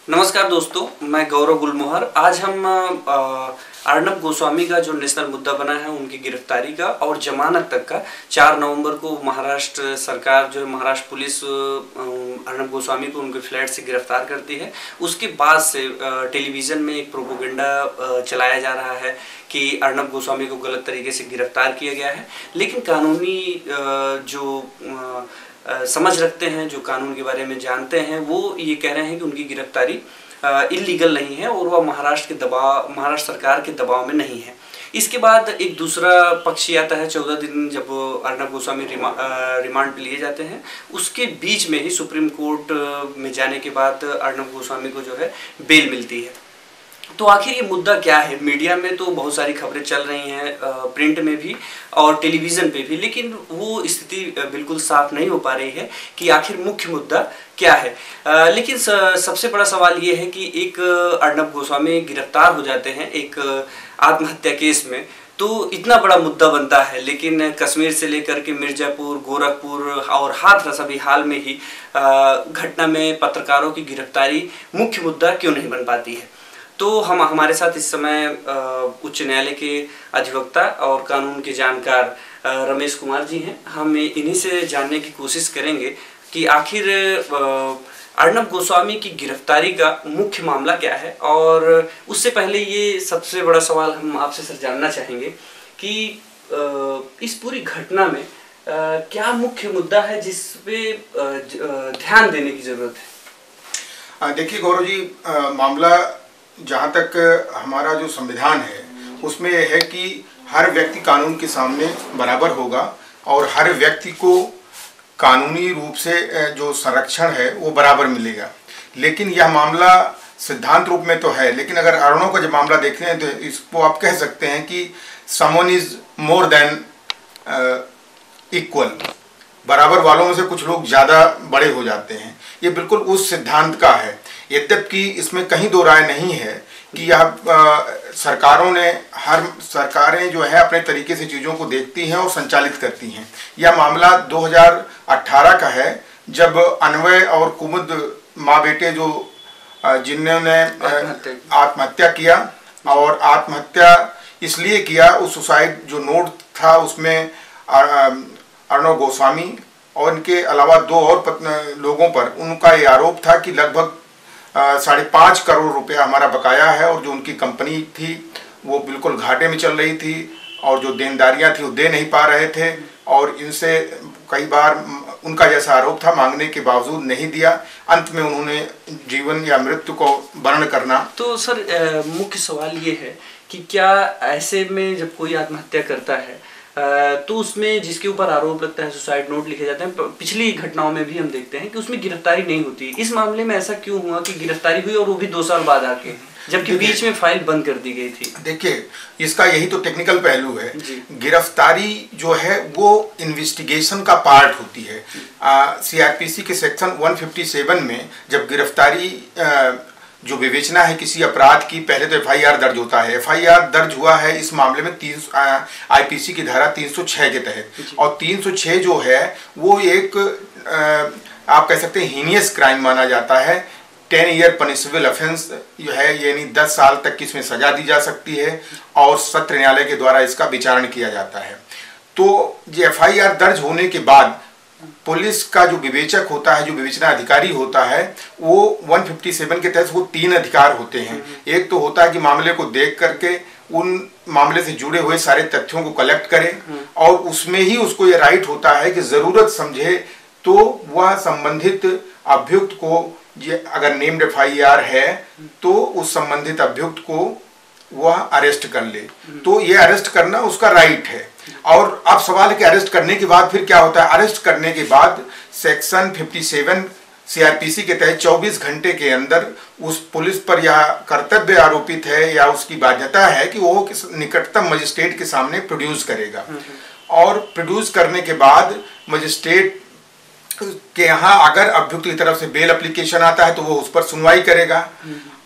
नमस्कार दोस्तों, मैं गौरव गुलमोहर। आज हम अर्नब गोस्वामी का जो नेशनल मुद्दा बना है उनकी गिरफ्तारी का और जमानत तक का 4 नवंबर को महाराष्ट्र सरकार जो महाराष्ट्र पुलिस अर्नब गोस्वामी को उनके फ्लैट से गिरफ्तार करती है। उसके बाद से टेलीविज़न में एक प्रोपोगंडा चलाया जा रहा है कि अर्नब गोस्वामी को गलत तरीके से गिरफ्तार किया गया है। लेकिन कानूनी जो समझ रखते हैं, जो कानून के बारे में जानते हैं, वो ये कह रहे हैं कि उनकी गिरफ्तारी इल्लीगल नहीं है और वह महाराष्ट्र सरकार के दबाव में नहीं है। इसके बाद एक दूसरा पक्ष आता है 14 दिन जब अर्नब गोस्वामी रिमांड पे लिए जाते हैं। उसके बीच में ही सुप्रीम कोर्ट में जाने के बाद अर्नब गोस्वामी को जो है बेल मिलती है। तो आखिर ये मुद्दा क्या है? मीडिया में तो बहुत सारी खबरें चल रही हैं, प्रिंट में भी और टेलीविज़न पे भी, लेकिन वो स्थिति बिल्कुल साफ नहीं हो पा रही है कि आखिर मुख्य मुद्दा क्या है। लेकिन सबसे बड़ा सवाल ये है कि एक अर्नब गोस्वामी गिरफ्तार हो जाते हैं एक आत्महत्या केस में, तो इतना बड़ा मुद्दा बनता है, लेकिन कश्मीर से लेकर के मिर्ज़ापुर, गोरखपुर और हाथरस अभी हाल में ही घटना में पत्रकारों की गिरफ्तारी मुख्य मुद्दा क्यों नहीं बन पाती है। तो हमारे साथ इस समय उच्च न्यायालय के अधिवक्ता और कानून के जानकार रमेश कुमार जी हैं। हम इन्हीं से जानने की कोशिश करेंगे कि आखिर अर्नब गोस्वामी की गिरफ्तारी का मुख्य मामला क्या है। और उससे पहले ये सबसे बड़ा सवाल हम आपसे सर जानना चाहेंगे कि इस पूरी घटना में क्या मुख्य मुद्दा है जिस पे ध्यान देने की ज़रूरत है? देखिए गौरव जी, मामला जहाँ तक हमारा जो संविधान है उसमें यह है कि हर व्यक्ति कानून के सामने बराबर होगा और हर व्यक्ति को कानूनी रूप से जो संरक्षण है वो बराबर मिलेगा। लेकिन यह मामला सिद्धांत रूप में तो है, लेकिन अगर अर्नब का जब मामला देखते हैं तो इसको आप कह सकते हैं कि someone is more than equal, बराबर वालों में से कुछ लोग ज़्यादा बड़े हो जाते हैं। ये बिल्कुल उस सिद्धांत का है। यद्यपि इसमें कहीं दो राय नहीं है कि यह सरकारें जो है अपने तरीके से चीज़ों को देखती हैं और संचालित करती हैं। यह मामला 2018 का है, जब अन्वय और कुमुद माँ बेटे जिन्होंने आत्महत्या किया, और आत्महत्या इसलिए किया, उस सुसाइड जो नोट था उसमें अर्नब गोस्वामी और इनके अलावा 2 और लोगों पर उनका ये आरोप था कि लगभग 5.5 करोड़ रुपया हमारा बकाया है और जो उनकी कंपनी थी वो बिल्कुल घाटे में चल रही थी और जो देनदारियां थी वो दे नहीं पा रहे थे और इनसे कई बार उनका जैसा आरोप था मांगने के बावजूद नहीं दिया। अंत में उन्होंने जीवन या मृत्यु को वर्ण करना। तो सर मुख्य सवाल ये है कि क्या ऐसे में जब कोई आत्महत्या करता है तो उसमें जिसके ऊपर आरोप लगता है, सुसाइड नोट लिखे जाते हैं, पिछली घटनाओं में भी हम देखते हैं कि उसमें गिरफ्तारी नहीं होती। इस मामले में ऐसा क्यों हुआ कि गिरफ्तारी हुई और वो भी 2 साल बाद आके, जबकि बीच में फाइल बंद कर दी गई थी? देखिए, इसका यही तो टेक्निकल पहलू है। गिरफ्तारी जो है वो इन्वेस्टिगेशन का पार्ट होती है। CRPC के सेक्शन 157 में जब गिरफ्तारी जो विवेचना है किसी अपराध की, पहले तो FIR दर्ज होता है। FIR दर्ज हुआ है इस मामले में IPC की धारा 306 के तहत, और 306 जो है वो एक आप कह सकते हैं हीनियस क्राइम माना जाता है। 10 ईयर पनिशेबल ऑफेंस जो है, यानी 10 साल तक की इसमें सजा दी जा सकती है और सत्र न्यायालय के द्वारा इसका विचारण किया जाता है। तो ये FIR दर्ज होने के बाद पुलिस का जो विवेचक होता है, जो विवेचना अधिकारी होता है, वो 157 के तहत वो 3 अधिकार होते हैं। एक तो होता है कि मामले को देख करके उन मामले से जुड़े हुए सारे तथ्यों को कलेक्ट करे, और उसमें ही उसको ये राइट होता है कि जरूरत समझे तो वह संबंधित अभियुक्त को, ये अगर नेम्ड FIR है तो उस संबंधित अभियुक्त को वह अरेस्ट कर ले। तो ये अरेस्ट करना उसका राइट है। और अब सवाल है कि अरेस्ट करने के बाद फिर क्या होता है। अरेस्ट करने के बाद सेक्शन 57 CRPC के तहत 24 घंटे के अंदर उस पुलिस पर यह कर्तव्य आरोपित है या उसकी बाध्यता है कि वो निकटतम मजिस्ट्रेट के सामने प्रोड्यूस करेगा, और प्रोड्यूस करने के बाद मजिस्ट्रेट के यहाँ अगर अभियुक्त की तरफ से बेल एप्लीकेशन आता है तो वो उस पर सुनवाई करेगा,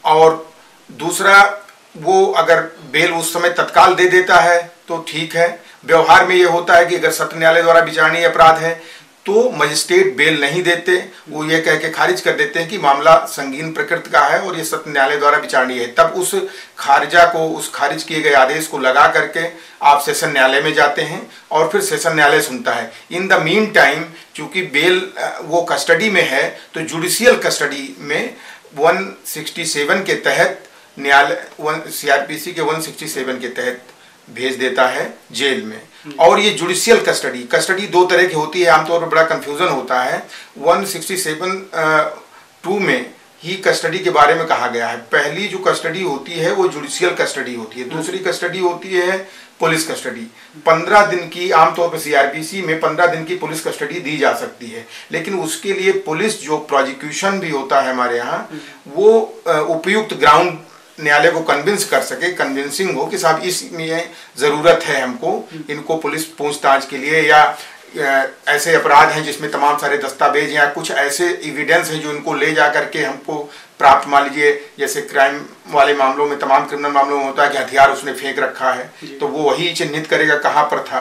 और दूसरा वो अगर बेल उस समय तत्काल दे देता है तो ठीक है। व्यवहार में ये होता है कि अगर सत्र न्यायालय द्वारा विचारणीय अपराध है तो मजिस्ट्रेट बेल नहीं देते, वो ये कह के खारिज कर देते हैं कि मामला संगीन प्रकृति का है और ये सत्र न्यायालय द्वारा विचारणीय है। तब उस खारिजा को, उस खारिज किए गए आदेश को लगा करके आप सेशन न्यायालय में जाते हैं और फिर सेशन न्यायालय सुनता है। इन द मीन टाइम चूंकि बेल वो कस्टडी में है तो जुडिशियल कस्टडी में 167 के तहत न्यायालय CRPC के 167 के तहत भेज देता है जेल में। और ये जुडिशियल कस्टडी दो तरह की होती है, आमतौर पर बड़ा कंफ्यूजन होता है। 167(2) में ही कस्टडी के बारे में कहा गया है। पहली जो कस्टडी होती है वो जुडिशियल कस्टडी होती है, दूसरी कस्टडी होती है पुलिस कस्टडी। 15 दिन की, आमतौर पर CRPC में 15 दिन की पुलिस कस्टडी दी जा सकती है, लेकिन उसके लिए पुलिस जो प्रोसिक्यूशन भी होता है हमारे यहाँ, वो उपयुक्त ग्राउंड न्यायालय को कन्विंस कर सके, कन्विंसिंग हो कि साहब इसमें जरूरत है हमको, इनको पुलिस पूछताछ के लिए, या ऐसे अपराध हैं जिसमें तमाम सारे दस्तावेज या कुछ ऐसे एविडेंस हैं जो इनको ले जा करके हमको प्राप्त, मान लीजिए जैसे क्राइम वाले मामलों में, तमाम क्रिमिनल मामलों में होता है कि हथियार उसने फेंक रखा है तो वो वही चिन्हित करेगा कहाँ पर था।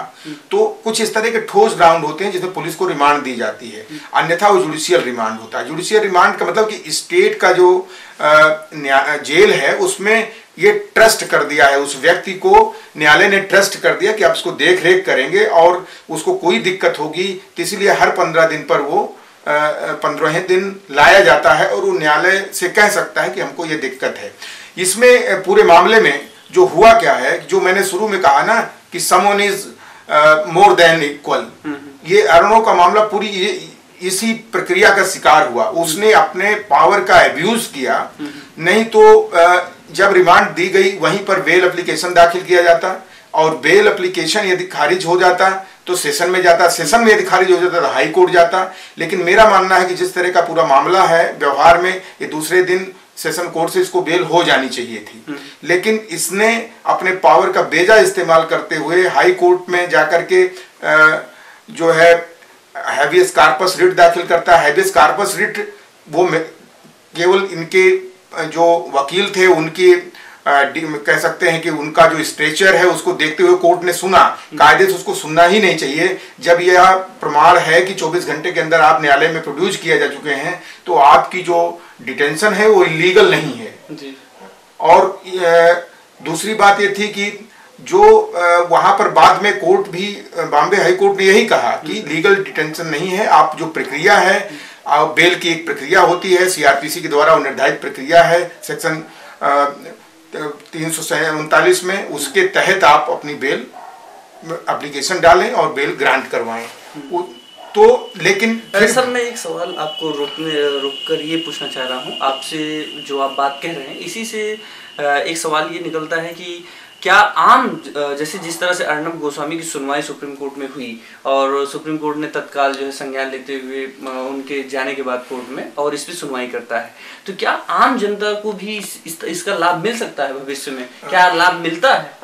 तो कुछ इस तरह के ठोस ग्राउंड होते हैं जिसमें पुलिस को रिमांड दी जाती है, अन्यथा वो जुडिशियल रिमांड होता है। जुडिशियल रिमांड का मतलब कि स्टेट का जो जेल है उसमें ये ट्रस्ट कर दिया है, उस व्यक्ति को न्यायालय ने ट्रस्ट कर दिया कि आप इसको देख रेख करेंगे और उसको कोई दिक्कत होगी तो इसीलिए हर 15 दिन पर वो 15वें दिन लाया जाता है और वो न्यायालय से कह सकता है कि हमको ये दिक्कत है। इसमें पूरे मामले में जो हुआ क्या है, जो मैंने शुरू में कहा ना कि someone is more than equal, ये अरुणों का मामला पूरी इसी प्रक्रिया का शिकार हुआ। उसने अपने पावर का एब्यूज किया, नहीं तो जब रिमांड दी गई वहीं पर बेल एप्लीकेशन दाखिल किया जाता और बेल एप्लीकेशन यदि खारिज हो जाता तो सेशन में जाता, सेशन में यदि खारिज हो जाता तो हाई कोर्ट जाता। लेकिन मेरा मानना है कि जिस तरह का पूरा मामला है व्यवहार में, ये दूसरे दिन सेशन कोर्ट से इसको बेल हो जानी चाहिए थी, लेकिन इसने अपने पावर का बेजा इस्तेमाल करते हुए हाई कोर्ट में जाकर के जो है हैबियस कार्पस रिट दाखिल करता है। हैबियस कार्पस रिट वो केवल इनके जो वकील थे उनकी कह सकते हैं कि उनका जो स्ट्रेचर है उसको देखते हुए कोर्ट ने सुना, कायदे से उसको सुनना ही नहीं चाहिए। जब यह प्रमाण है कि 24 घंटे के अंदर आप न्यायालय में प्रोड्यूस किया जा चुके हैं तो आपकी जो डिटेंशन है वो इलीगल नहीं है जी। और दूसरी बात ये थी कि जो वहां पर बाद में कोर्ट भी, बॉम्बे हाई कोर्ट ने यही कहा कि लीगल डिटेंशन नहीं है, आप जो प्रक्रिया है, बेल की एक प्रक्रिया होती है CRPC के द्वारा निर्धारित प्रक्रिया है सेक्शन 339 में, उसके तहत आप अपनी बेल एप्लीकेशन डालें और बेल ग्रांट करवाएं। तो लेकिन सर मैं एक सवाल आपको रोककर ये पूछना चाह रहा हूँ आपसे, जो आप बात कह रहे हैं इसी से एक सवाल ये निकलता है कि क्या आम, जैसे जिस तरह से अर्णब गोस्वामी की सुनवाई सुप्रीम कोर्ट में हुई और सुप्रीम कोर्ट ने तत्काल जो है संज्ञान लेते हुए उनके जाने के बाद कोर्ट में और इस पर सुनवाई करता है, तो क्या आम जनता को भी इसका लाभ मिल सकता है भविष्य में? क्या लाभ मिलता है?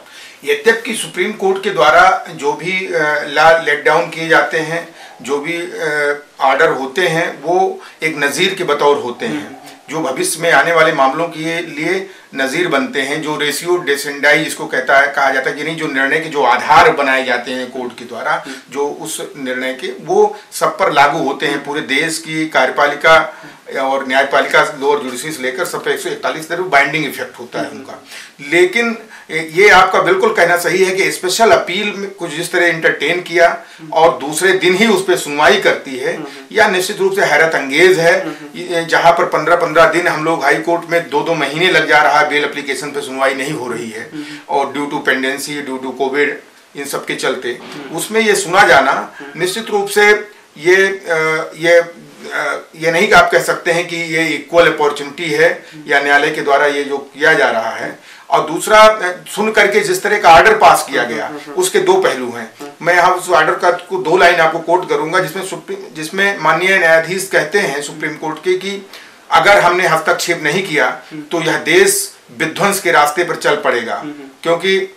यद्यपि सुप्रीम कोर्ट के द्वारा जो भी लॉ लेट डाउन किए जाते हैं, जो भी आर्डर होते हैं, वो एक नज़ीर के बतौर होते हैं जो भविष्य में आने वाले मामलों के लिए नज़ीर बनते हैं। जो रेशियो डेसेंडाई जिसको कहा जाता है कि नहीं, जो निर्णय के जो आधार बनाए जाते हैं कोर्ट के द्वारा, जो उस निर्णय के, वो सब पर लागू होते हैं। पूरे देश की कार्यपालिका और न्यायपालिका, लोअर जुडिशरी से लेकर सब 141 तरफ बाइंडिंग इफेक्ट होता है उनका। लेकिन ये आपका बिल्कुल कहना सही है कि स्पेशल अपील में कुछ जिस तरह इंटरटेन किया और दूसरे दिन ही उस पर सुनवाई करती है, या निश्चित रूप से हैरत अंगेज है। जहां पर 15-15 दिन हम लोग हाई कोर्ट में 2-2 महीने लग जा रहा है, बेल एप्लीकेशन पे सुनवाई नहीं हो रही है, और due to pendency, due to covid, इन सब के चलते उसमें ये सुना जाना निश्चित रूप से ये नहीं कि आप कह सकते हैं कि ये इक्वल अपॉर्चुनिटी है या न्यायालय के द्वारा ये जो किया जा रहा है। और दूसरा, सुन करके जिस तरह का आर्डर पास किया गया उसके 2 पहलू हैं। मैं यहाँ उस आर्डर का 2 लाइन आपको कोट करूंगा जिसमें माननीय न्यायाधीश कहते हैं सुप्रीम कोर्ट के कि अगर हमने हस्तक्षेप नहीं किया तो यह देश विध्वंस के रास्ते पर चल पड़ेगा, क्योंकि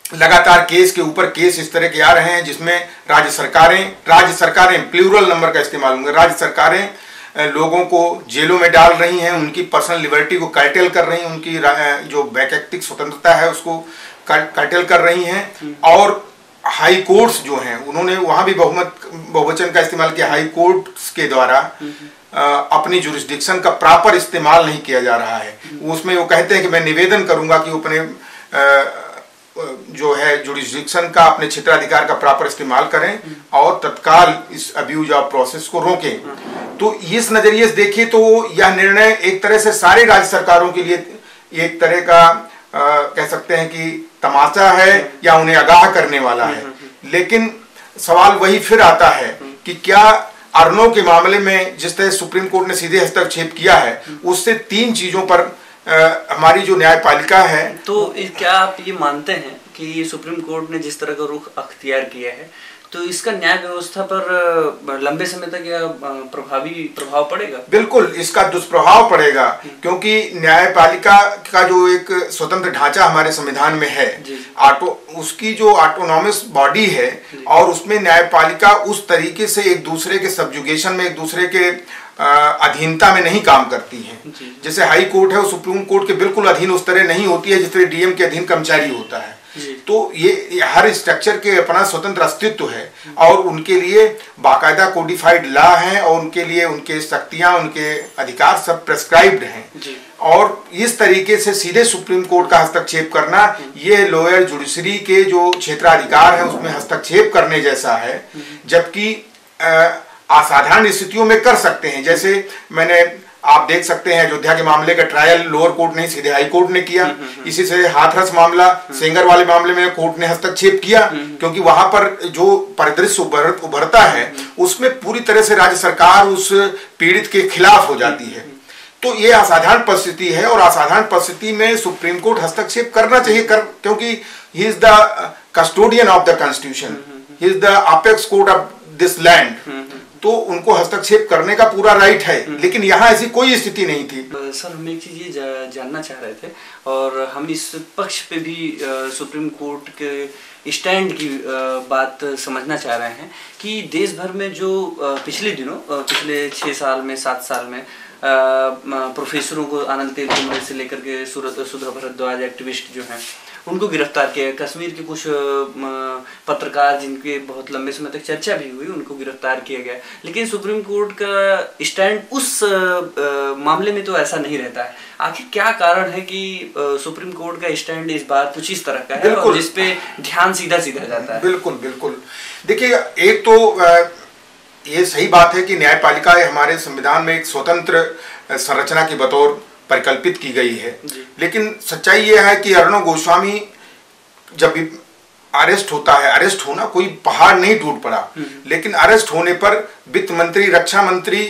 लगातार केस के ऊपर केस इस तरह के आ रहे हैं जिसमें राज्य सरकारें प्लूरल नंबर का इस्तेमाल होंगे, राज्य सरकारें लोगों को जेलों में डाल रही हैं, उनकी पर्सनल लिबर्टी को कर्टेल कर रही हैं, उनकी जो वैयक्तिक स्वतंत्रता है उसको कर्टेल कर रही हैं, और हाई कोर्ट्स जो हैं उन्होंने वहां भी बहुवचन का इस्तेमाल किया। हाई कोर्ट्स के द्वारा अपनी जुरिस्डिक्शन का प्रॉपर इस्तेमाल नहीं किया जा रहा है। उसमें वो कहते हैं कि मैं निवेदन करूंगा कि वो अपने जो है जुरिस्डिक्शन का, अपने क्षेत्राधिकार का प्रॉपर इस्तेमाल करें और तत्काल इस अब्यूज ऑफ प्रोसेस को रोकें। तो इस नजरिए से देखें तो यह निर्णय एक तरह से सारे राज्य सरकारों के लिए एक तरह का कह सकते हैं कि तमाशा है या उन्हें आगाह करने वाला है। लेकिन सवाल वही फिर आता है कि क्या अर्नब के मामले में जिस तरह सुप्रीम कोर्ट ने सीधे हस्तक्षेप किया है उससे 3 चीजों पर हमारी जो न्यायपालिका है। तो क्या आप ये मानते हैं कि सुप्रीम कोर्ट ने जिस तरह का रुख अख्तियार किया है तो इसका न्याय व्यवस्था पर लंबे समय तक या प्रभावी प्रभाव पड़ेगा? बिल्कुल इसका दुष्प्रभाव पड़ेगा, क्योंकि न्यायपालिका का जो एक स्वतंत्र ढांचा हमारे संविधान में है, उसकी जो ऑटोनॉमस बॉडी है और उसमें न्यायपालिका उस तरीके से एक दूसरे के सब्जुगेशन में, एक दूसरे के अधीनता में नहीं काम करती है। जैसे हाई कोर्ट है वो सुप्रीम कोर्ट के बिल्कुल अधीन उस तरह नहीं होती है जिस तरह डीएम के अधीन कर्मचारी होता है। तो ये हर स्ट्रक्चर के अपना स्वतंत्र अस्तित्व है और उनके लिए बाकायदा कोडिफाइड लॉ है और उनके लिए उनके शक्तियां, उनके अधिकार सब प्रेस्क्राइब्ड हैं। और इस तरीके से सीधे सुप्रीम कोर्ट का हस्तक्षेप करना ये लोअर जुडिशरी के जो क्षेत्राधिकार है उसमें हस्तक्षेप करने जैसा है। जबकि असाधारण स्थितियों में कर सकते हैं, जैसे आप देख सकते हैं अयोध्या के मामले का ट्रायल लोअर कोर्ट नहीं सीधे हाई कोर्ट ने किया। इसी से हाथरस मामला, सेंगर वाले मामले में कोर्ट ने हस्तक्षेप किया, क्योंकि वहां पर जो परिदृश्य उभरता है उसमें पूरी तरह से राज्य सरकार उस पीड़ित के खिलाफ हो जाती है। तो ये असाधारण परिस्थिति है और असाधारण परिस्थिति में सुप्रीम कोर्ट हस्तक्षेप करना चाहिए क्योंकि he is the custodian of the constitution, he is the apex court of this land. तो उनको हस्तक्षेप करने का पूरा राइट है, लेकिन यहाँ ऐसी कोई स्थिति नहीं थी। सर, हम एक चीज ये जानना चाह रहे थे और हम इस पक्ष पे भी सुप्रीम कोर्ट के स्टैंड की बात समझना चाह रहे हैं कि देश भर में जो पिछले दिनों, पिछले 6 साल में, 7 साल में प्रोफेसरों को, आनंद तेलतुम्बड़े से लेकर के सुधा भारद्वाज एक्टिविस्ट जो हैं उनको गिरफ्तार किया। कश्मीर के कुछ पत्रकार जिनके बहुत लंबे समय तक चर्चा भी हुई उनको गिरफ्तार किया गया। लेकिन सुप्रीम कोर्ट का स्टैंड उस मामले में तो ऐसा नहीं रहता है। आखिर क्या कारण है कि सुप्रीम कोर्ट का स्टैंड इस बार कुछ इस तरह का है और जिसपे ध्यान सीधा जाता है? बिल्कुल बिल्कुल। देखिए, एक तो ये सही बात है कि न्यायपालिका हमारे संविधान में एक स्वतंत्र संरचना की बतौर परिकल्पित की गई है। लेकिन सच्चाई यह है कि अर्नब गोस्वामी जब अरेस्ट होता है, अरेस्ट होना कोई पहाड़ नहीं टूट पड़ा, लेकिन अरेस्ट होने पर वित्त मंत्री, रक्षा मंत्री,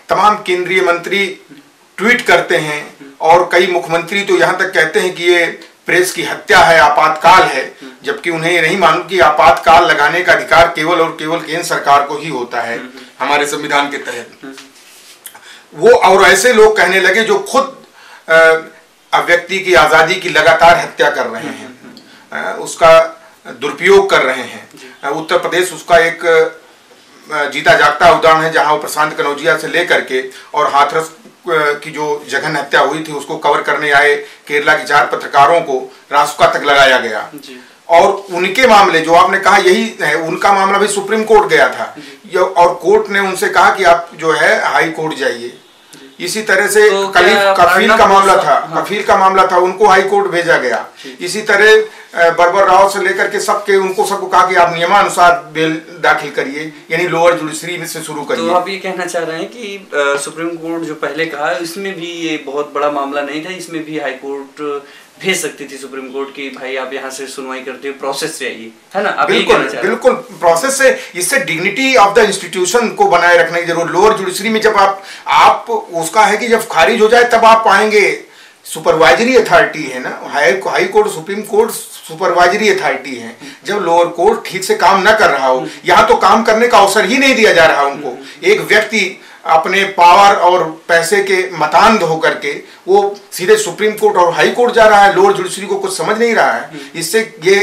तमाम केंद्रीय मंत्री ट्वीट करते हैं और कई मुख्यमंत्री तो यहाँ तक कहते हैं कि ये प्रेस की हत्या है, आपातकाल है, जबकि उन्हें ये नहीं मालूम कि आपातकाल लगाने का अधिकार केवल और केवल केंद्र सरकार को ही होता है हमारे संविधान के तहत। वो और ऐसे लोग कहने लगे जो खुद व्यक्ति की आजादी की लगातार हत्या कर रहे हैं, उसका दुरुपयोग कर रहे हैं। उत्तर प्रदेश उसका एक जीता जागता उदाहरण है, जहां वो प्रशांत कनौजिया से लेकर के और हाथरस की जो जघन्य हत्या हुई थी उसको कवर करने आए केरला के 4 पत्रकारों को रासुका तक लगाया गया। और उनके मामले जो आपने कहा यही है, उनका मामला भी सुप्रीम कोर्ट गया था और कोर्ट ने उनसे कहा कि आप जो है हाई कोर्ट जाइए। इसी तरह से तो कफील का मामला था, कफील का मामला था, उनको हाई कोर्ट भेजा गया। इसी तरह बरबर राव से लेकर के सबको कहा कि आप नियमानुसार बेल दाखिल करिए, यानी लोअर जुडिशरी में से शुरू करिए। तो आप ये कहना चाह रहे हैं कि सुप्रीम कोर्ट जो पहले कहा इसमें भी ये बहुत बड़ा मामला नहीं था, इसमें भी हाई कोर्ट भेज सकती थी सुप्रीम कोर्ट की, भाई आप यहाँ से सुनवाई करते हो, प्रोसेस से आइए, है ना? बिल्कुल बिल्कुल, प्रोसेस से, इससे डिग्निटी ऑफ द इंस्टीट्यूशन को बनाए रखने की जरूरत। लोअर जुडिशरी में जब आप उसका है कि जब खारिज हो जाए तब आप पाएंगे, सुपरवाइजरी अथॉरिटी है ना, high court, supreme court supervisory authority है। जब लोअर कोर्ट ठीक से काम न कर रहा हो, यहाँ तो काम करने का अवसर ही नहीं दिया जा रहा उनको। एक व्यक्ति अपने पावर और पैसे के मतान्ध होकर के वो सीधे सुप्रीम कोर्ट और हाई कोर्ट जा रहा है, लोअर जुडिशरी को कुछ समझ नहीं रहा है। इससे ये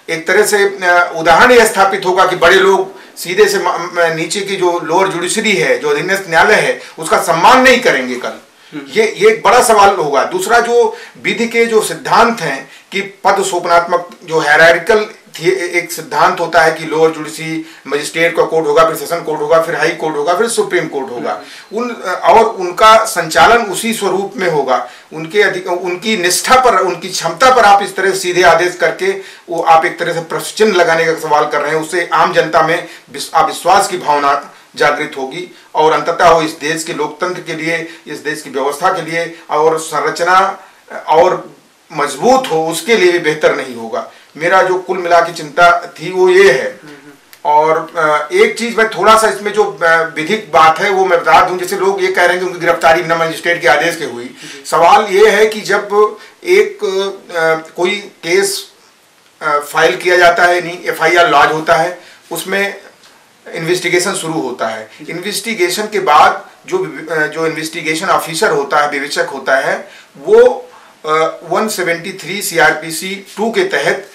एक तरह से उदाहरण यह स्थापित होगा कि बड़े लोग सीधे से नीचे की जो लोअर जुडिशरी है, जो अधीनस्थ न्यायालय है, उसका सम्मान नहीं करेंगे कल। ये एक बड़ा सवाल होगा। दूसरा, जो विधि के जो सिद्धांत हैं कि पद सोपनात्मक जो हायरार्किकल एक सिद्धांत होता है कि लोअर जुडिशरी मजिस्ट्रेट का कोर्ट होगा, फिर सेशन कोर्ट होगा, फिर हाई कोर्ट होगा, फिर सुप्रीम कोर्ट होगा। और उनका संचालन उसी स्वरूप में होगा। उनकी निष्ठा पर, उनकी क्षमता पर आप इस तरह सीधे आदेश करके वो आप एक तरह से प्रश्न लगाने का सवाल कर रहे हैं। उससे आम जनता में अविश्वास की भावना जागृत होगी और अंततः वो इस देश के लोकतंत्र के लिए, इस देश की व्यवस्था के लिए और संरचना और मजबूत हो उसके लिए भी बेहतर नहीं होगा। मेरा जो कुल मिला की चिंता थी वो ये है। और एक चीज मैं थोड़ा सा इसमें जो विधिक बात है वो मैं बता दूं। जैसे लोग ये कह रहे हैं कि उनकी गिरफ्तारी बिना मजिस्ट्रेट के आदेश के हुई। सवाल ये है कि जब एक कोई केस फाइल किया जाता है, नहीं FIR लॉन्च होता है, उसमें इन्वेस्टिगेशन शुरू होता है। इन्वेस्टिगेशन के बाद जो इन्वेस्टिगेशन ऑफिसर होता है, विवेचक होता है, वो 173 CRPC 2 के तहत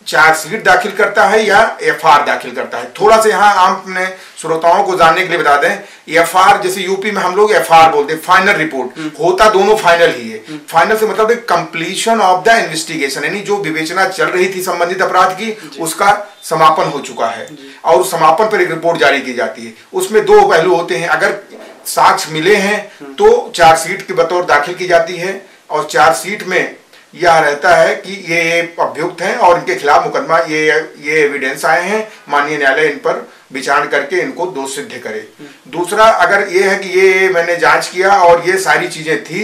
चार्जशीट दाखिल करता है या FR दाखिल करता है। थोड़ा सा यहाँ आप अपने श्रोताओं को जानने के लिए बता दें, FR जैसे यूपी में हम लोग FR बोलते हैं, फाइनल रिपोर्ट, होता दोनों फाइनल ही है। फाइनल से मतलब कंप्लीशन ऑफ द इन्वेस्टिगेशन, यानी जो विवेचना चल रही थी संबंधित अपराध की उसका समापन हो चुका है और समापन पर एक रिपोर्ट जारी की जाती है। उसमें दो पहलू होते हैं। अगर साक्ष्य मिले हैं तो चार्जशीट के बतौर दाखिल की जाती है और चार्जशीट में यह रहता है कि ये अभियुक्त हैं और इनके खिलाफ मुकदमा, ये एविडेंस आए हैं, माननीय न्यायालय इन पर विचार करके इनको दोष सिद्ध करे। दूसरा, अगर ये है कि ये मैंने जांच किया और ये सारी चीजें थी,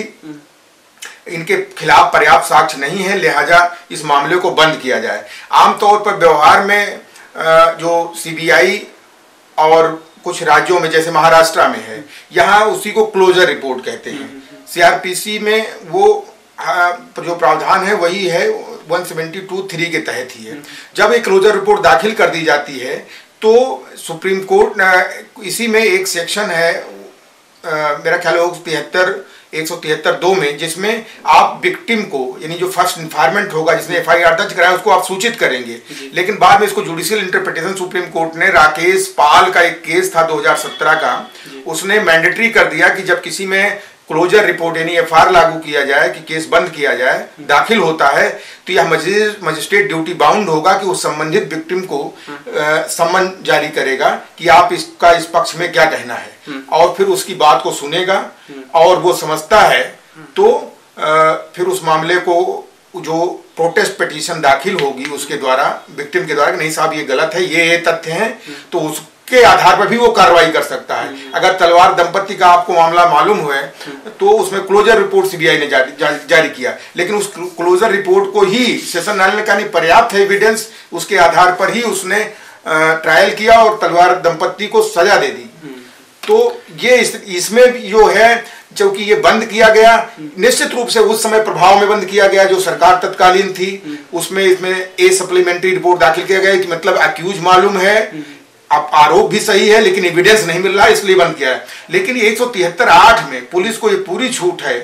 इनके खिलाफ पर्याप्त साक्ष्य नहीं है, लिहाजा इस मामले को बंद किया जाए। आमतौर पर व्यवहार में जो CBI और कुछ राज्यों में जैसे महाराष्ट्र में है, यहाँ उसी को क्लोजर रिपोर्ट कहते हैं। CRPC में वो जो प्रावधान है वही है 172(3) के तहत ही है। जब एक क्लोजर रिपोर्ट दाखिल कर दी जाती है तो सुप्रीम कोर्ट, इसी में एक सेक्शन है मेरा ख्याल है 173(2) में, जिसमें आप विक्टिम को, यानी जो फर्स्ट इन्फॉर्मेंट होगा जिसने FIR दर्ज कराया, उसको आप सूचित करेंगे। लेकिन बाद में इसको जुडिशियल इंटरप्रिटेशन सुप्रीम कोर्ट ने, राकेश पाल का एक केस था 2017 का, उसने मैंडेटरी कर दिया कि जब किसी में क्लोजर रिपोर्ट यानी FR लागू किया जाए, कि केस बंद किया जाए, दाखिल होता है, तो यह मजिस्ट्रेट ड्यूटी बाउंड होगा कि उस संबंधित विक्टिम को सम्मन जारी करेगा कि आप इसका इस पक्ष में क्या कहना है, और फिर उसकी बात को सुनेगा और वो समझता है तो फिर उस मामले को जो प्रोटेस्ट पिटीशन दाखिल होगी उसके द्वारा, विक्टिम के द्वारा, कि नहीं साहब ये गलत है, ये तथ्य हैं, तो उसके आधार पर भी वो कार्रवाई कर सकता है। अगर तलवार दंपति का आपको मामला मालूम हुए तो उसमें क्लोजर रिपोर्ट CBI ने जारी किया, लेकिन उस क्लोजर रिपोर्ट को ही सेशन न्यायालय ने कहा नहीं पर्याप्त है एविडेंस, उसके आधार पर ही उसने ट्रायल किया और तलवार दंपति को सजा दे दी। तो ये इसमें जो है, क्योंकि ये बंद किया गया, निश्चित रूप से उस समय प्रभाव में बंद किया गया जो सरकार तत्कालीन थी, उसमें इसमें ए सप्लीमेंट्री रिपोर्ट दाखिल किया गया कि मतलब अक्यूज मालूम है, आरोप भी सही है लेकिन एविडेंस नहीं मिल रहा है, इसलिए बंद किया है। लेकिन 173(8) में पुलिस को ये पूरी छूट है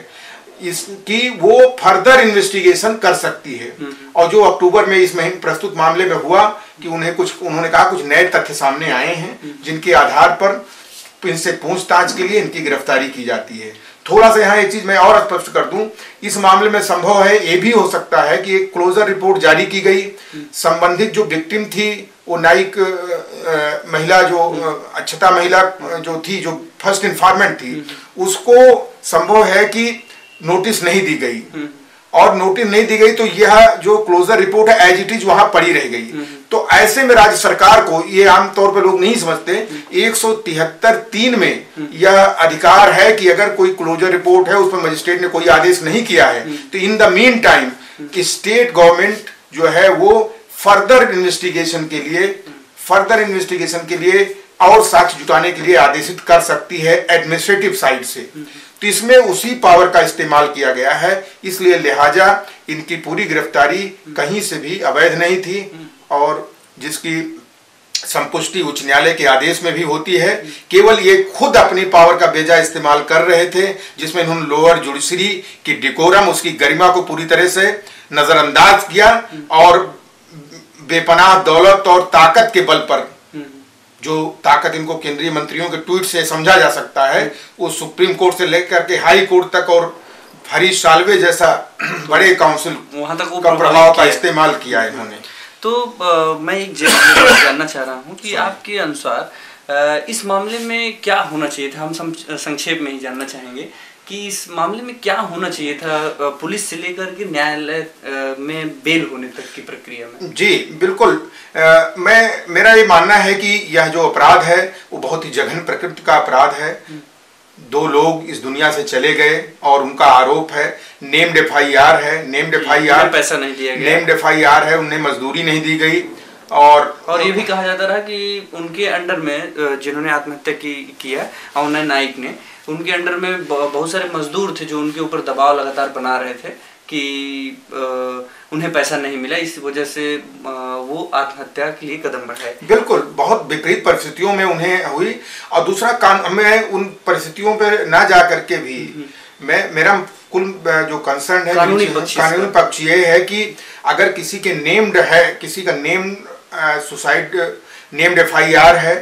इसकी, वो फर्दर इन्वेस्टिगेशन कर सकती है। और जो अक्टूबर में इस महीने प्रस्तुत मामले में हुआ कि उन्होंने कहा कुछ नए तथ्य सामने आए हैं जिनके आधार पर इनसे पूछताछ के लिए इनकी गिरफ्तारी की जाती है। थोड़ा सा यहाँ एक चीज मैं और स्पष्ट कर दूं, इस मामले में संभव है, ये भी हो सकता है कि एक क्लोजर रिपोर्ट जारी की गई, संबंधित जो विक्टिम थी वो न्यायिक महिला, जो अक्षता महिला जो थी, जो फर्स्ट इन्फॉर्मेंट थी, उसको संभव है कि नोटिस नहीं दी गई, और नोटिस नहीं दी गई तो यह जो क्लोजर रिपोर्ट है एज इट इज वहां पड़ी रह गई। तो ऐसे में राज्य सरकार को, ये आमतौर पर लोग नहीं समझते, 173(3) में यह अधिकार है कि अगर कोई क्लोजर रिपोर्ट है उस पर मजिस्ट्रेट ने कोई आदेश नहीं किया है तो in the mean time state government जो है वो फर्दर इन्वेस्टिगेशन के लिए और साक्ष्य जुटाने के लिए आदेशित कर सकती है एडमिनिस्ट्रेटिव साइड से। तो इसमें उसी पावर का इस्तेमाल किया गया है, इसलिए लिहाजा इनकी पूरी गिरफ्तारी कहीं से भी अवैध नहीं थी, और जिसकी संपुष्टि उच्च न्यायालय के आदेश में भी होती है। केवल ये खुद अपनी पावर का बेजा इस्तेमाल कर रहे थे, जिसमें उन्होंने लोअर जुडिशरी की डिकोरम, उसकी गरिमा को पूरी तरह से नजरअंदाज किया, और बेपनाह दौलत और ताकत के बल पर, जो ताकत इनको केंद्रीय मंत्रियों के ट्वीट से समझा जा सकता है, वो सुप्रीम कोर्ट से लेकर के हाई कोर्ट तक और हरीश साल्वे जैसा बड़े काउंसिल वहां तक का प्रभाव का इस्तेमाल किया इन्होंने। तो मैं एक जानना चाह रहा हूँ कि आपके अनुसार इस मामले में क्या होना चाहिए था। हम संक्षेप में ही जानना चाहेंगे कि इस मामले में क्या होना चाहिए था पुलिस से लेकर के न्यायालय में बेल होने तक की प्रक्रिया में। जी बिल्कुल, मेरा ये मानना है कि यह जो अपराध है वो बहुत ही जघन्य प्रकृति का अपराध है। 2 लोग इस दुनिया से चले गए और उनका आरोप है, नेम्ड FIR है, नेम्ड FIR, पैसा नहीं दिया गया, नेम्ड FIR है, उन्हें मजदूरी नहीं दी गई और ये भी कहा जाता रहा कि उनके अंडर में जिन्होंने आत्महत्या किया अवनय नाइक ने, उनके अंडर में बहुत सारे मजदूर थे जो उनके ऊपर दबाव लगातार बना रहे थे कि उन्हें पैसा नहीं मिला, इस वजह से वो आत्महत्या के लिए कदम बढ़ाए। बिल्कुल, बहुत विपरीत परिस्थितियों में उन्हें हुई। और दूसरा मैं उन परिस्थितियों पर ना जा करके भी मेरा कुल जो कंसर्न है कानूनी पक्ष ये है कि अगर किसी के नेम्ड है, किसी का नेम्ड FIR है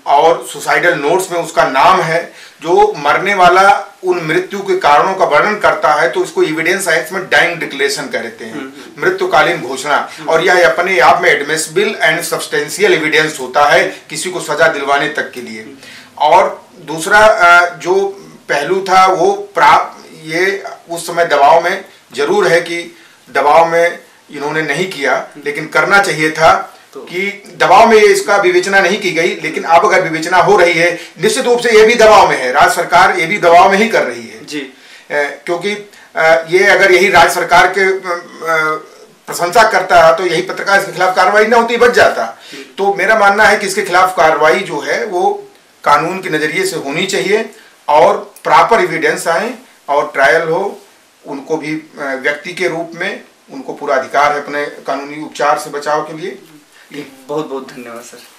और सुसाइडल नोट्स में उसका नाम है, जो मरने वाला उन मृत्यु के कारणों का वर्णन करता है, तो इसको एविडेंस एक्ट में डाइंग डिक्लेरेशन कहते हैं, मृत्युकालीन घोषणा। और यह अपने आप में एडमिसिबल एंड सब्सटेंशियल एविडेंस होता है किसी को सजा दिलवाने तक के लिए। और दूसरा जो पहलू था वो ये उस समय दबाव में जरूर है कि दबाव में इन्होंने नहीं किया, लेकिन करना चाहिए था कि दबाव में इसका विवेचना नहीं की गई। लेकिन अब अगर विवेचना हो रही है, निश्चित रूप से ये भी दबाव में है, राज्य सरकार ये भी दबाव में ही कर रही है जी। क्योंकि ये अगर यही राज्य सरकार के प्रशंसा करता है तो यही पत्रकार इसके खिलाफ कार्रवाई न होती, बच जाता। तो मेरा मानना है कि इसके खिलाफ कार्रवाई जो है वो कानून के नजरिए से होनी चाहिए और प्रॉपर एविडेंस आए और ट्रायल हो। उनको भी व्यक्ति के रूप में उनको पूरा अधिकार है अपने कानूनी उपचार से बचाव के लिए। बहुत बहुत धन्यवाद सर।